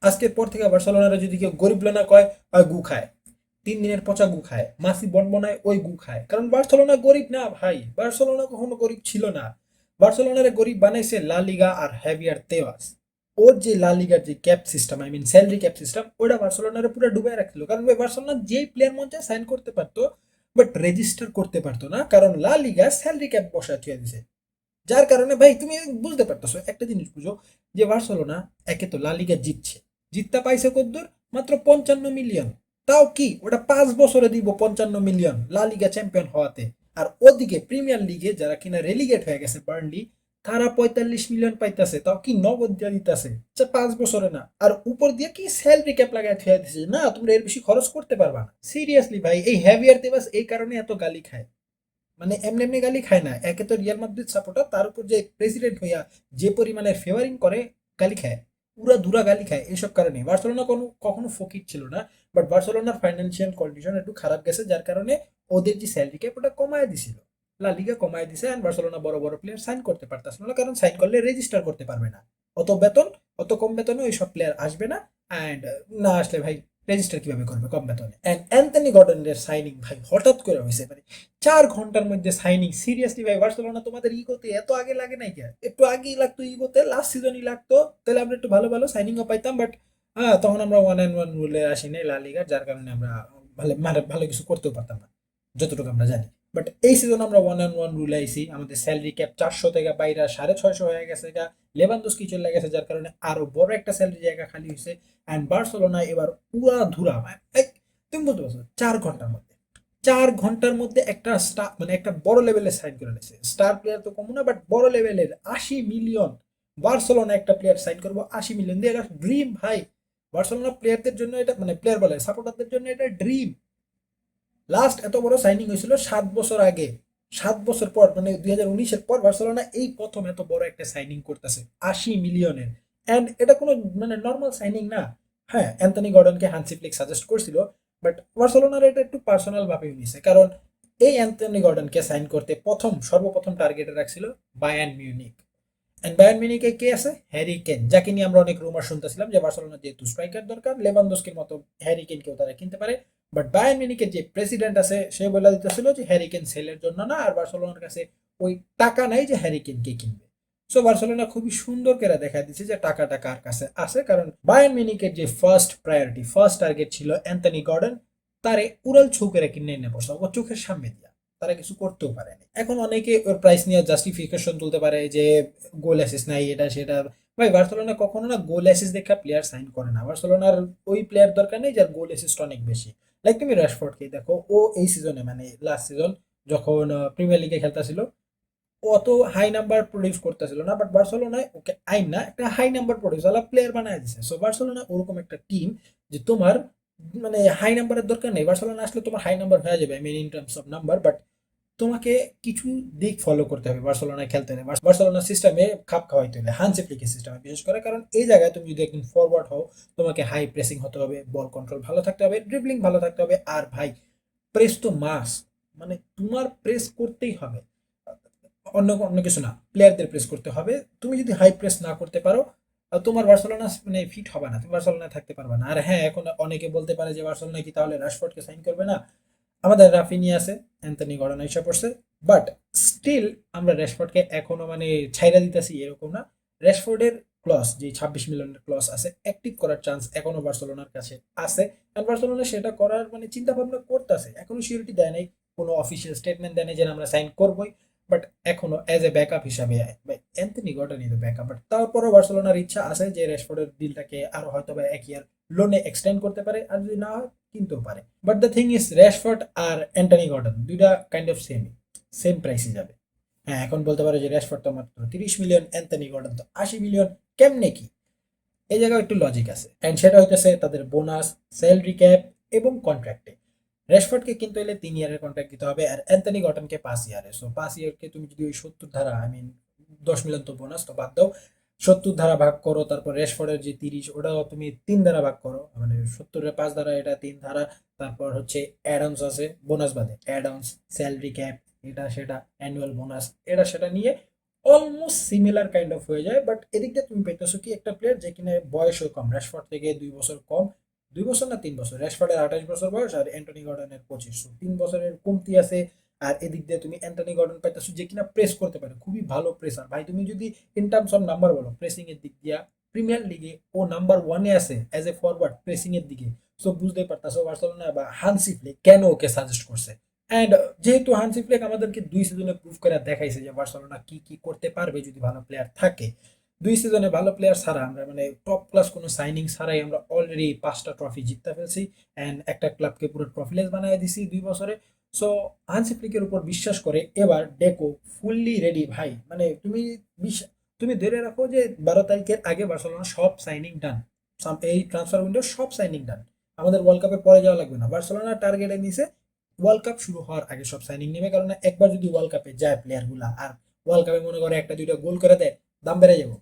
আজকের পর থেকে বার্সেলোনারা যদি কেউ গরিব না কয়, হয় গু খায়, 3 দিনের পচা গু খায়, মাসি বনবনায় ওই গু খায়। কারণ বার্সেলোনা গরিব না ভাই, বার্সেলোনা কখনো গরিব ছিল না। বার্সেলোনারে গরিব বানাইছে লা লিগা আর হ্যাভিয়ার তেবাস। ওর যে লা লিগার যে cap system, I mean salary cap system, ওটা বার্সেলোনারে পুরো ডুবাই রাখছিল। কারণ ভাই বার্সেলোনা যেই প্লেয়ার মন চায় সাইন করতে পারতো, বাট রেজিস্টার করতে পারতো না, কারণ লা লিগা স্যালারি ক্যাপ বসায় থুয়ে দিছে। যার কারণে ভাই তুমি বুঝতে পারতেছো, একটা জিনিস বুঝো, যে বার্সেলোনা একে তো লা লিগা জিতছে, জিততে পাইছে কদ্দুর, মাত্র 55 মিলিয়ন। তাও কি ওটা 5 বছরে দিব 55 মিলিয়ন লা লিগা চ্যাম্পিয়ন হওয়াতে। আর ওদিকে প্রিমিয়ার লিগে যারা কিনা রেলিগেট হয়ে গেছে বার্নলি, তারা 45 মিলিয়ন পাইতেছে, তাও কি নগদ দিয়ে দিতেছে, 5 বছরে না। আর উপর দিয়ে কি স্যালারি ক্যাপ লাগায় থুয়ে দিছে, না তোমরা এর বেশি খরচ করতে পারবা না। সিরিয়াসলি ভাই, এই হ্যাভিয়ার তেবাস এই কারণে এত গালি খায়। মানে এমনি এমনি গালি খায় না, একে তো রিয়াল মাদ্রিদ সাপোর্টার, তার উপর যে প্রেসিডেন্ট হইয়া যে পরিমাণে ফেভারিং করে, গালি খায়, পুরা ধুরা গালি খায় এইসব কারণে। বার্সেলোনা কখনো ফকির ছিল না, বাট বার্সেলোনার ফাইন্যান্সিয়াল কন্ডিশন একটু খারাপ গেছে, যার কারণে ওদের যে স্যালারি ক্যাপ ওটা কমায় দিছিল, লা লিগা কমায় দিছে। এন্ড বার্সেলোনা বড় বড় প্লেয়ার সাইন করতে পারতেছিল না, কারণ সাইন করলে রেজিস্টার করতে পারবে না। অত বেতন, অত কম বেতনে ওই সব প্লেয়ার আসবে না। অ্যান্ড না আসলে ভাই রেজিস্টার কিভাবে করবে কম বেতনে। অ্যান্ড অ্যান্থনি গর্ডনের সাইনিং ভাই হঠাৎ করে হয়েছে, মানে 4 ঘন্টার মধ্যে সাইনিং। সিরিয়াসলি ভাই বার্সেলোনা তোমাদের ইগোতে এত আগে লাগে নাই কেন? একটু আগেই লাগতো ইগোতে, লাস্ট সিজনই লাগতো, তাহলে আমরা একটু ভালো ভালো সাইনিংও পাইতাম। বাট হ্যাঁ, তখন আমরা 1-1 রুলে আসি নাই লা লিগার, যার কারণে আমরা ভালো মানে ভালো কিছু করতেও পারতাম না, যতটুকু আমরা জানি। বাট এই সিজন আমরা 1-1 রুলে আইছি, আমাদের স্যালারি ক্যাপ 400 থেকে বাইরে 650 হয়ে গেছে গা, লেভানদোস্কি চলে গেছে, যার কারণে আরো বড় একটা স্যালারি জায়গা খালি হয়েছে। অ্যান্ড বার্সেলোনা এবার পুরা ধুরা, তুমি বলতে পারছো 4 ঘন্টার মধ্যে, 4 ঘন্টার মধ্যে একটা স্টার মানে একটা বড় লেভেলের সাইন করে নিয়েছে। স্টার প্লেয়ার তো কম না, বাট বড় লেভেলের 80 মিলিয়ন। বার্সেলোনা একটা প্লেয়ার সাইন করবো 80 মিলিয়ন দিয়ে, এটা ড্রিম ভাই। বার্সেলোনা প্লেয়ারদের জন্য এটা, মানে প্লেয়ার বলে সাপোর্টারদের জন্য এটা ড্রিম। লাস্ট এত বড় সাইনিং হয়েছিল 7 বছর আগে। 7 বছর পর, মানে 2019-এর পর বার্সেলোনা এই প্রথম এত বড় একটা সাইনিং করতেছে 80 মিলিয়নের। অ্যান্ড এটা কোনো মানে নর্মাল সাইনিং না। হ্যাঁ, অ্যান্থনি গর্ডনকে হান্সি ফ্লিক সাজেস্ট করছিল, বাট বার্সেলোনার এটা একটু পার্সোনাল ভাবে নিয়েছে, কারণ এই অ্যান্থনি গর্ডনকে সাইন করতে সর্বপ্রথম টার্গেটে রাখছিল বায়ার্ন মিউনিক। এন্ড বায়ার্ন মিউনিখে কে আছে? হ্যারি কেন, যাকে নিয়ে আমরা অনেক রুমার শুনতেছিলাম যে বার্সেলোনা যেহেতু স্ট্রাইকার দরকার, লেভানদোস্কির মতো হ্যারি কেনকেও তারা কিনতে পারে। বাট বায়ার্ন মিউনিখের যে প্রেসিডেন্ট আছে সে বলে দিতেছিল যে হ্যারি কেন সেলের জন্য না, আর বার্সেলোনার কাছে ওই টাকা নাই যে হ্যারি কেনকে কিনবে। সো বার্সেলোনা খুবই সুন্দর করে দেখা দিচ্ছে যে টাকাটা কার কাছে আছে, কারণ বায়ার্ন মিউনিখের যে ফার্স্ট প্রায়োরিটি, ফার্স্ট টার্গেট ছিল অ্যান্থনি গর্ডন। তারে উড়াল ছুকেরা কিনে এনে বসা ও চোখের সামনে দিয়া, তারা কিছু করতেও পারেনি। এখন অনেকে ওর প্রাইস নিয়ে জাস্টিফিকেশন তুলতে পারে যে গোল অ্যাসিস্ট নাই, এটা সেটা। ভাই বার্সেলোনা কখনো না গোল অ্যাসিস্ট দেখা প্লেয়ার সাইন করে না। বার্সেলোনার ওই প্লেয়ার দরকার নেই যার গোল অ্যাসিস্ট অনেক বেশি। লাইক তুমি র‍্যাশফোর্ডকে দেখো, ও এই সিজনে মানে লাস্ট সিজন যখন প্রিমিয়ার লিগে খেলতেছিল, অত হাই নাম্বার প্রডিউস করতেছিল না, বাট বার্সেলোনায় ওকে আইন না একটা হাই নাম্বার প্রডিউস ওয়ালা প্লেয়ার বানায় দিছে। সো বার্সেলোনা ওরকম একটা টিম যে তোমার মানে হাই নাম্বারের দরকার নেই, বার্সেলোনা আসলে তোমার হাই নাম্বার হয়ে যাবে, I mean in terms of number. But তোমাকে কিছু দিক ফলো করতে হবে বার্সেলোনায় খেলতে হলে, বার্সেলোনার সিস্টেমে খাপ খাওয়াইতে হলে, হান্সি ফ্লিকের সিস্টেমে বিশেষ করে। কারণ এই জায়গায় তুমি যদি একদিন ফরওয়ার্ড হও, তোমাকে হাই প্রেসিং হতে হবে, বল কন্ট্রোল ভালো থাকতে হবে, ড্রিবলিং ভালো থাকতে হবে। আর ভাই প্রেস তো মাস, মানে তোমার প্রেস করতেই হবে, অন্য অন্য কিছু না, প্লেয়ারদের প্রেস করতে হবে। তুমি যদি হাই প্রেস না করতে পারো, তোমার বার্সেলোনা মানে ফিট হবে না, তুমি বার্সেলোনায় থাকতে পারবে না। আর হ্যাঁ, এখন অনেকে বলতে পারে যে বার্সেলোনা কি তাহলে রাশফোর্ডকে সাইন করবে না? আমাদের রাফিনি আছে, অ্যান্থনি গর্ডন এসে পড়ছে, বাট স্টিল আমরা র্যাশফোর্ডকে এখনো মানে ছাইরা দিতেছি এরকম না। র্যাশফোর্ডের ক্লস যে 26 মিলিয়নের ক্লস আছে, অ্যাক্টিভ করার চান্স এখনো বার্সেলোনার কাছে আছে। আর বার্সেলোনা সেটা করার মানে চিন্তা ভাবনা করতেছে, এখনো সিউরিটি দেয় নাই, কোনো অফিসিয়াল স্টেটমেন্ট দেয় নাই যে আমরা সাইন করবোই। বাট এখনো অ্যাজ এ ব্যাকআপ হিসাবে অ্যান্থনি গর্ডনই তো ব্যাকআপ। বাট তারপরেও বার্সেলোনার ইচ্ছা আছে যে র্যাশফোর্ডের ডিলটাকে আরো হয়তো বা 1 ইয়ার লোনে এক্সটেন্ড করতে পারে, আর যদি না হয় কিনতেও পারে। But the thing is Rashford আর অ্যান্টনি গর্ডন দুইটা কাইন্ড অফ সেম প্রাইসে যাবে। হ্যাঁ, এখন বলতে পারো যে র্যাশফোর্ড তো মাত্র 30 মিলিয়ন, অ্যান্টনি গর্ডন তো 80 মিলিয়ন, কেমনে কি? এই জায়গায় একটু লজিক আছে, অ্যান্ড সেটা হইতেছে তাদের বোনাস, স্যালারি ক্যাপ এবং কন্ট্রাক্টে। র্যাশফোর্ডকে কিন্তু এলে 3 ইয়ারের কন্ট্রাক্ট দিতে হবে, আর অ্যান্থনি গটনকে 5 ইয়ারে। সো 5 ইয়ারকে তুমি যদি ওই 70 ধারা, আই মিন 10 মিলিয়ন তো বোনাস তো বাদ দাও, 70 ধারা ভাগ করো, তারপর র্যাশফোর্ডের যে 30 ওটাও তুমি 3 ধারা ভাগ করো, মানে 70-এর 5 ধারা, এটা 3 ধারা। তারপর হচ্ছে অ্যাডামস আছে বোনাস বাদে, অ্যাডামস, স্যালারি ক্যাপ, এটা সেটা, অ্যানুয়াল বোনাস, এটা সেটা নিয়ে অলমোস্ট সিমিলার কাইন্ড অফ হয়ে যায়, বাট এদিক দিয়ে তুমি পেতেছো কি একটা প্লেয়ার যে কিনা বয়সও কম, র্যাশফোর্ড থেকে 2 বছর কম, 2 বছর না 3 বছর, র্যাশফোর্ডের 28 বছর বয়স আর অ্যান্টনি গর্ডনের 25, 3 বছরের কমতি আছে। আর এদিক দিয়ে তুমি অ্যান্টনি গর্ডন পাইতেছো যে কিনা প্রেস করতে পারে, খুবই ভালো প্রেসার ভাই। তুমি যদি ইন টার্মস অফ নাম্বার বলো প্রেসিং এর দিক দিয়া প্রিমিয়ার লিগে ও নাম্বার 1-এ আছে অ্যাজ এ ফরওয়ার্ড প্রেসিং এর দিকে। সো বুঝতেই পারতাছো বার্সেলোনা বা হানসি ফ্লিক কেন ওকে সাজেস্ট করছে। অ্যান্ড যেহেতু হানসি ফ্লিক আমাদেরকে 2 সিজনে প্রুভ করে দেখাইছে যে বার্সেলোনা কি কি করতে পারবে যদি ভালো প্লেয়ার থাকে। 2 সিজনে ভালো প্লেয়ার ছাড়া আমরা মানে টপ ক্লাস কোনো সাইনিং ছাড়াই আমরা অলরেডি 5টা ট্রফি জিততে ফেলছি অ্যান্ড একটা ক্লাবকে পুরো ট্রফিলেস বানিয়ে দিছি 2 বছরে। সো হানসি ফ্লিকের উপর বিশ্বাস করে এবার ডেকো ফুললি রেডি ভাই। মানে তুমি ধরে রাখো যে 12 তারিখের আগে বার্সেলোনা সব সাইনিং ডান, এই ট্রান্সফার উইন্ডো সব সাইনিং ডান। আমাদের ওয়ার্ল্ড কাপে পরে যাওয়া লাগবে না, বার্সেলোনা টার্গেটে নিছে ওয়ার্ল্ড কাপ শুরু হওয়ার আগে সব সাইনিং নেবে। কারণ একবার যদি ওয়ার্ল্ড কাপে যায় প্লেয়ার গুলা আর ওয়ার্ল্ড কাপে মনে করে একটা দুইটা গোল করে দেয়, দাম বেড়ে যাবো।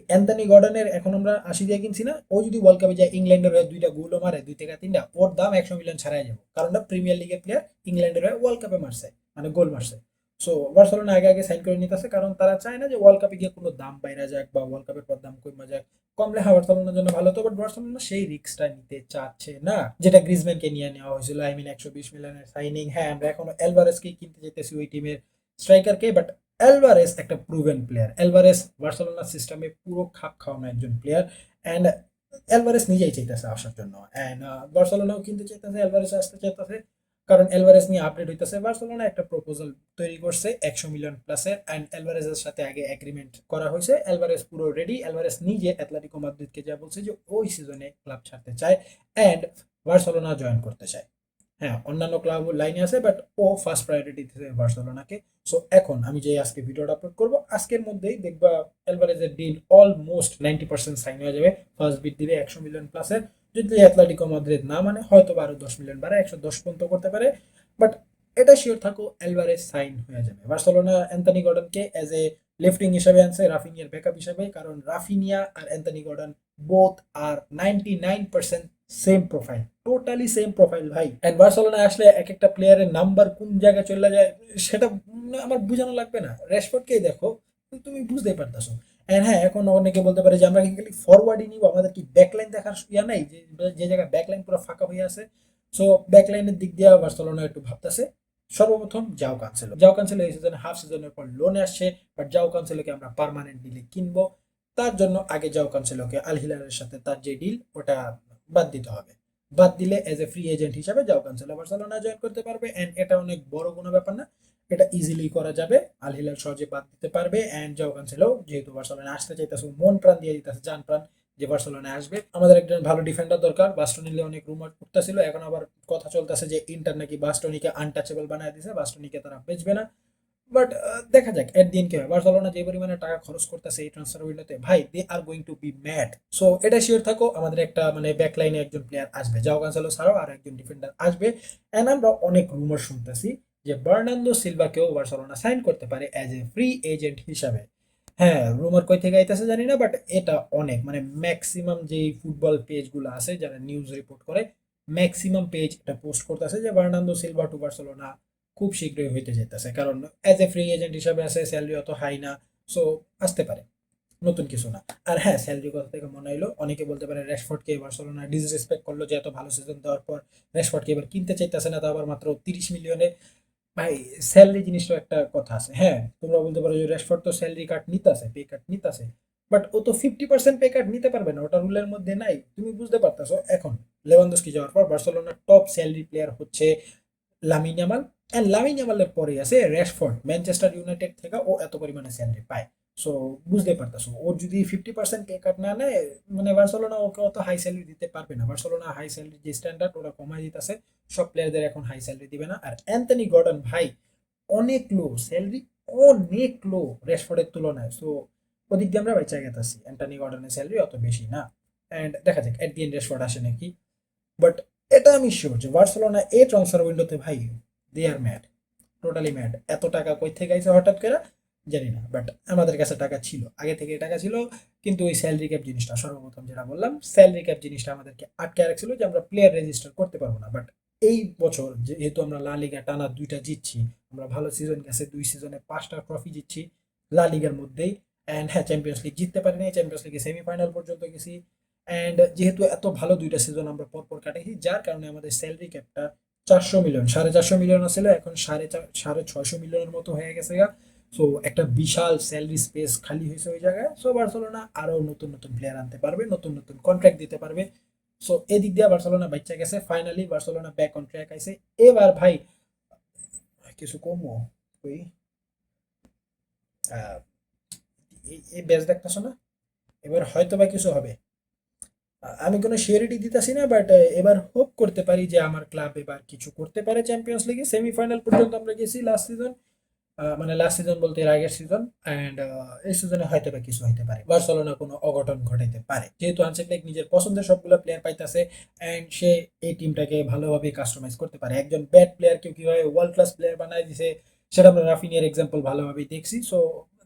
অ্যান্থনি গর্ডনের এখন আমরা 80 দিয়ে কিনছি না, ও যদি ওয়ার্ল্ড কাপে যায় ইংল্যান্ডের হয়ে 2টা গোলও মারে 2 থেকে 3টা, ওর দাম 100 মিলিয়ন ছাড়াই যাবো। কারণ প্রিমিয়ার লিগের প্লেয়ার ইংল্যান্ডের হয়ে ওয়ার্ল্ড কাপে মারছে, মানে গোল মারছে। সো বার্সেলোনা আগে আগে সাইন করে নিতেছে, কারণ তারা চায় না যে ওয়ার্ল্ড কাপে গিয়ে কোনো দাম বাইরে যাক বা ওয়ার্ল্ড কাপের পর দাম কমে যাক। কমলে হ্যাঁ বার্সেলোনার জন্য ভালো, তো বাট বার্সেলোনা সেই রিস্কটা নিতে চাচ্ছে না যেটা গ্রিজম্যানকে নিয়ে নেওয়া হয়েছিল। আই মিন 120 মিলিয়নের সাইনিং। হ্যাঁ আমরা এখনো অ্যালভারেজকে কিনতে যেতেছি ওই টিমের স্ট্রাইকারকে, বাট অ্যালভারেজ একটা প্রুভেন প্লেয়ার। অ্যালভারেজ বার্সেলোনা সিস্টেমে পুরো খাপ খাওয়ানো একজন প্লেয়ার অ্যান্ড অ্যালভারেজ নিজেই চাইতেছে আসার জন্য অ্যান্ড বার্সেলোনাও কিনতে চাইতেছে, অ্যালভারেজ আসতে চাইতেছে। কারণ অ্যালভারেজ নিয়ে আপডেট হইতেছে, বার্সেলোনা একটা প্রপোজাল তৈরি করছে 100 মিলিয়ন প্লাসের অ্যান্ড অ্যালভারেজের সাথে আগে এগ্রিমেন্ট করা হয়েছে। অ্যালভারেজ পুরো রেডি। অ্যালভারেজ নিজে অ্যাটলেটিকো মাদ্রিদকে যা বলছে যে ওই সিজনে ক্লাব ছাড়তে চায় অ্যান্ড বার্সেলোনা জয়েন করতে চায়। হ্যাঁ অন্যান্য ক্লাব লাইনে আছে, বাট ও ফার্স্ট প্রায়োরিটি দিতেছে বার্সেলোনাকে। সো এখন আমি যে আজকে ভিডিওটা আপলোড করবো আজকের মধ্যেই দেখবা অ্যালভারেজের ডিল অলমোস্ট 90% সাইন হয়ে যাবে। ফার্স্ট বিট দিবে 100 মিলিয়ন প্লাসের। যদি অ্যাটলেটিকো মাদ্রিদ না মানে হয়তো আরো 10 মিলিয়ন বাড়ে, 110 পর্যন্ত করতে পারে। বাট এটা শিওর থাকো অ্যালভারেজ সাইন হয়ে যাবে। বার্সেলোনা অ্যান্থনি গর্ডনকে অ্যাজ এ লেফটিং হিসাবে আনছে, রাফিনিয়ার ব্যাকআপ হিসাবে। কারণ রাফিনিয়া আর অ্যান্থনি গর্ডন বোথ আর 99% same profile, totally same profile ভাই। এন্ড বার্সেলোনায় আসলে এক একটা প্লেয়ারের নাম্বার কোন জায়গায় চলে যায় সেটা আমার বোঝানো লাগবে না, রেশফোর্ডকেই দেখো তুমি বুঝতেই পারতেছো। এন্ড হ্যাঁ এখন অনেকে বলতে পারে যে আমরা কি খালি ফরওয়ার্ডই নিব, আমাদের কি ব্যাকলাইন দেখার ইয়া নাই, যে যে জায়গায় ব্যাকলাইন পুরো ফাঁকা হয়ে আছে। সো ব্যাকলাইনের দিক দিয়ে বার্সেলোনা একটু ভাবতেছে। সর্বপ্রথম জাও কানসেলো এই সিজনে হাফ সিজনের পর লোনে আসছে, বাট জাও কানসেলোকে আমরা পার্মানেন্ট ডিলে কিনবো। তার জন্য আগে জাও কানসেলোকে আল হিলালের সাথে তার যে ডিল ওটা বাদ দিতে হবে। বাদ দিলে এজ এ ফ্রি এজেন্ট হিসাবে জাও কানসেলো বার্সেলোনা জয়েন করতে পারবে এন্ড এটা অনেক বড় কোনো ব্যাপার না, এটা ইজিলি করা যাবে। আল হিলাল সহজে বাদ দিতে পারবে এন্ড জাও কানসেলো যেহেতু বার্সেলোনা আসতে চাইতেছে, মন প্রাণ দিয়ে দিতেছে, জান প্রাণ যে বার্সেলোনায় আসবে। আমাদের একজন ভালো ডিফেন্ডার দরকার, বাস্টনিলে অনেক রুমার উঠতেছিল, এখন আবার কথা চলতেছে যে ইন্টার নাকি বাস্টনিকে আনটাচেবল বানায় দিছে, বাস্টনিকে তারা বেচবে না। বাট দেখা যাক এট দিন কি হয়। বার্সেলোনা যে পরিমাণে টাকা খরচ করতেছে এই ট্রান্সফার উইন্ডোতে ভাই, they are going to be mad. So এটা শিওর থাকো আমাদের একটা মানে ব্যাকলাইনে একজন প্লেয়ার আসবে, জাও কানসেলো ছাড়াও আর একজন ডিফেন্ডার আসবে। এন্ড আমরা অনেক রুমার শুনতেছি যে বার্নার্দো সিলভাকেও বার্সেলোনা সাইন করতে পারে অ্যাজ এ ফ্রি এজেন্ট হিসাবে। হ্যাঁ রুমার কই থেকে আইতেছে জানি না, বাট এটা অনেক মানে ম্যাক্সিমাম যেই ফুটবল পেজগুলো আছে যারা নিউজ রিপোর্ট করে ম্যাক্সিমাম পেজ এটা পোস্ট করতেছে যে বার্নার্দো সিলভা টু বার্সেলোনা খুব শীঘ্রই হইতে যেতেছে। কারণ অ্যাজ এ ফ্রি এজেন্ট হিসাবে আছে, স্যালারি অত হাই না। সো আসতে পারে, নতুন কিছু না। আর হ্যাঁ স্যালারি কথা থেকে মনে হলো অনেকে বলতে পারে র্যাশফোর্ডকে বার্সেলোনা ডিসরেসপেক্ট করলো যে এত ভালো সিজন দেওয়ার পর র্যাশফোর্ডকে এবার কিনতে চাইতেছে না, তা আবার মাত্র 30 মিলিয়নে। ভাই স্যালারি জিনিসটা একটা কথা আছে। হ্যাঁ তোমরা বলতে পারো যে র্যাশফোর্ড তো স্যালারি কাট নিতেছে, পে কাট নিতেছে, বাট ও তো 50% পে কাট নিতে পারবে না, ওটা রুলের মধ্যে নাই। তুমি বুঝতে পারতেছো এখন লেভানডস্কি যাওয়ার পর বার্সেলোনার টপ স্যালারি প্লেয়ার হচ্ছে লামিন ইয়ামাল। অ্যান্ড লামিন ইয়ামালের পরে আছে র্যাশফোর্ড, ম্যানচেস্টার ইউনাইটেড থেকে ও এত পরিমাণে স্যালারি পায়। সো বুঝতে পারতেছো ও যদি 50% পে কাট না নেয় মানে বার্সেলোনা ওকে অত হাই স্যালারি দিতে পারবে না। বার্সেলোনা হাই স্যালারি যে স্ট্যান্ডার্ড ওরা কমাই দিতেছে, সব প্লেয়ারদের এখন হাই স্যালারি দিবে না। আর অ্যান্থনি গর্ডন ভাই অনেক লো স্যালারি, অনেক লো র্যাশফোর্ডের তুলনায়। সো ওদিক দিয়ে আমরা বেঁচে গেতেছি, অ্যান্টনি গর্ডনের স্যালারি অত বেশি না। অ্যান্ড দেখা যাক এট দি এন্ড র্যাশফোর্ড আসে নাকি। বাট এটা আমি শিওর যে বার্সেলোনা এই ট্রান্সফার উইন্ডোতে ভাই they R mad, totally mad. এত টাকা কই থেকে আইছে হঠাৎ করে জানি না, বাট আমাদের কাছে টাকা ছিল, আগে থেকে টাকা ছিল। কিন্তু ওই স্যালারি ক্যাপ জিনিসটা সর্বপ্রথম যেটা বললাম, স্যালারি ক্যাপ জিনিসটা আমাদেরকে আটকে রাখছিল যে আমরা প্লেয়ার রেজিস্টার করতে পারবো না। বাট এই বছর যেহেতু আমরা লা লিগা টানা 2টা জিতছি, আমরা ভালো সিজন গেছে, 2 সিজনে 5টা ট্রফি জিতছি, লা লিগার মধ্যেই। অ্যান্ড হ্যাঁ, চ্যাম্পিয়ন্স লিগ জিততে পারিনি, চ্যাম্পিয়ন্স লিগে সেমিফাইনাল পর্যন্ত গেছি। অ্যান্ড যেহেতু এত ভালো দুইটা সিজন আমরা পরপর কাটাইছি, যার কারণে আমাদের স্যালারি ক্যাপটা 400 মিলিয়ন, 450 মিলিয়ন ছিল, এখন 650 মিলিয়নের মতো হয়ে গেছে গা। সো একটা বিশাল স্যালারি স্পেস খালি হয়েছে ওই জায়গায়। সো বার্সেলোনা আরো নতুন নতুন প্লেয়ার আনতে পারবে, নতুন নতুন কন্ট্রাক্ট দিতে পারবে। সো এদিক দিয়ে বার্সেলোনা বাচ্চা গেছে, finally Barcelona back on track আইছে। এবার ভাই কিছু কমো ওই আহ, এই ব্যাচ দেখতেছো না, এবার হয়তো বা কিছু হবে। আমি কোনো শিওরিটি দিতেছি না, বাট এবার হোপ করতে পারি যে আমার ক্লাব এবার কিছু করতে পারে। চ্যাম্পিয়ন্স লিগে সেমিফাইনাল পর্যন্ত আমরা গেছি লাস্ট সিজন, মানে লাস্ট সিজন বলতে এর আগের সিজন। অ্যান্ড এই সিজনে হয়তো বা কিছু হইতে পারে, বার্সেলোনা কোনো অঘটন ঘটাইতে পারে, যেহেতু হান্সি ফ্লিক নিজের পছন্দের সবগুলো প্লেয়ার পাইতাছে। অ্যান্ড সে এই টিমটাকে ভালোভাবে কাস্টমাইজ করতে পারে। একজন ব্যাড প্লেয়ারকে কিভাবে ওয়ার্ল্ড ক্লাস প্লেয়ার বানায় দিছে, সেটা আমরা রাফিনিয়ার এক্সাম্পল ভালোভাবেই দেখছি। সো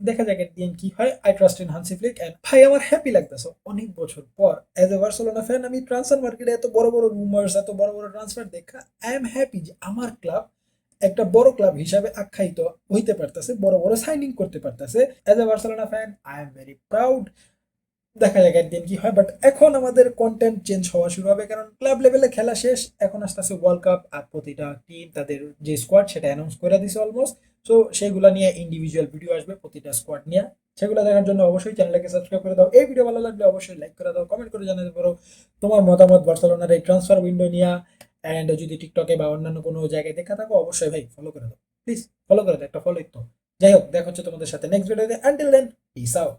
দেখা যাক এর দিন কি হয়। I trust in Hansi Flick. And ভাই আমার হ্যাপি লাগতেছে অনেক বছর পর অ্যাজ এ বার্সেলোনা ফ্যান আমি ট্রান্সফার মার্কেটে এত বড় বড় রুমার্স, এত বড় বড় ট্রান্সফার দেখা আই এম হ্যাপি যে আমার ক্লাব একটা বড় ক্লাব হিসাবে আখ্যায়িত হইতে পারতেছে, বড় বড় সাইনিং করতে পারতেছে। As a Barcelona fan I am very proud. দেখা যাক একদিন কি হয়, বাট এখন আমাদের কন্টেন্ট চেঞ্জ হওয়া শুরু হবে, কারণ ক্লাব লেভেলে খেলা শেষ, এখন আসতেছে ওয়ার্ল্ড কাপ। আর প্রতিটা টিম তাদের যে স্কোয়াড সেটা অ্যানাউন্স করে দিছে অলমোস্ট। সো সেগুলো নিয়ে ইন্ডিভিজুয়াল ভিডিও আসবে প্রতিটা স্কোয়াড নিয়ে। সেগুলো দেখার জন্য অবশ্যই চ্যানেলকে সাবস্ক্রাইব করে দাও। এই ভিডিও ভালো লাগলে অবশ্যই লাইক করে দাও, কমেন্ট করে জানাতে পারো তোমার মতামত বার্সেলোনার এই ট্রান্সফার উইন্ডো নিয়ে। অ্যান্ড যদি টিকটকে বা অন্যান্য কোনো জায়গায় দেখা থাকো অবশ্যই ভাই ফলো করে দাও, প্লিজ ফলো করে দাও, একটা ফলো তো। যাই হোক, দেখা হচ্ছে তোমাদের সাথে নেক্সট ভিডিওতে। Until then, peace out.